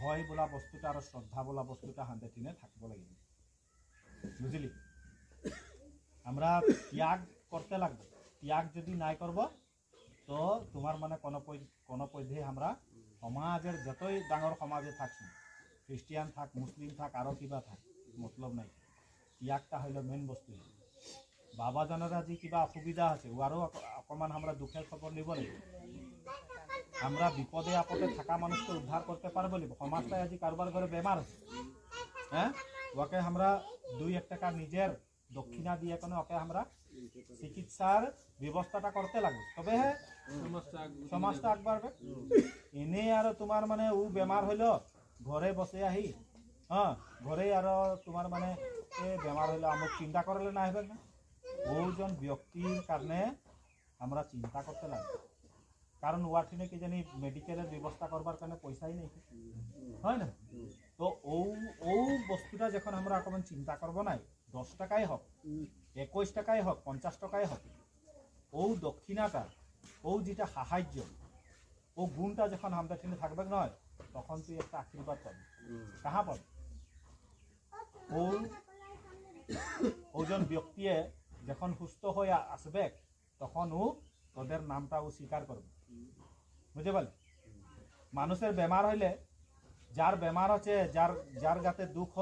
ভয় বোলা বস্তুটা আর শ্রদ্ধা বোলা বস্তুটা হাতে টিনে থাকব লাগিব বুঝলি আমরা ত্যাগ করতে লাগবে ত্যাগ যদি নাই করব তো তোমার মানে কোনো পদ্ধতি আমরা সমাজের যতই ডাঙর সমাজে থাকছো খ্রিস্টিয়ান থাক মুসলিম থাক আরো কিবা থাক মতলব নাই ত্যাগটা হইল মেন বস্তু বাবা জানারা যে কিবা অসুবিধা আছে আরো অকমান আমরা দুঃখের খবর নিব লাগিব আমরা বিপদে আপদে থাকা মানুষকে উদ্ধার করতে পারবো লিব সমাজটাই আজি কারবার করে বেমার আছে হ্যাঁ ওকে আমরা 2-1 টাকা নিজের দক্ষিণা দিয়ে কোনো ওকে আমরা চিকিৎসার ব্যবস্থাটা করতে লাগবে তবে হ্যাঁ সমাজটা আগবাড়বে এনে আর তোমার মানে ও বেমার হইল ঘরে বসে আহি হ্যাঁ ঘরে আর তোমার মানে বেমার হইল আমাক চিন্তা করলে না হবে না ওজন ব্যক্তির কারণে আমরা চিন্তা করতে লাগবে কারণ ওয়াঠিনে কি জানি মেডিকেলের ব্যবস্থা করবার কারণে পয়সাই নেই হয় না তো ও বস্তুটা যখন আমরা অকমান চিন্তা করবো না 10 টাকাই হোক 21 টাকাই হোক 50 টাকাই হোক ও দক্ষিণাটা ও যেটা সাহায্য ও গুণটা যখন আমাদের টিনে থাকবে নয় তখন তুই একটা আশীর্বাদ পাবি কাহা পাবি ওজন ব্যক্তিয়ে যখন সুস্থ হয়ে আসবে তখন ও তোদের নামটা ও স্বীকার করবে বুঝতে পারলি মানুষের বেমার হইলে যার বেমার আছে যার যাতে দুঃখ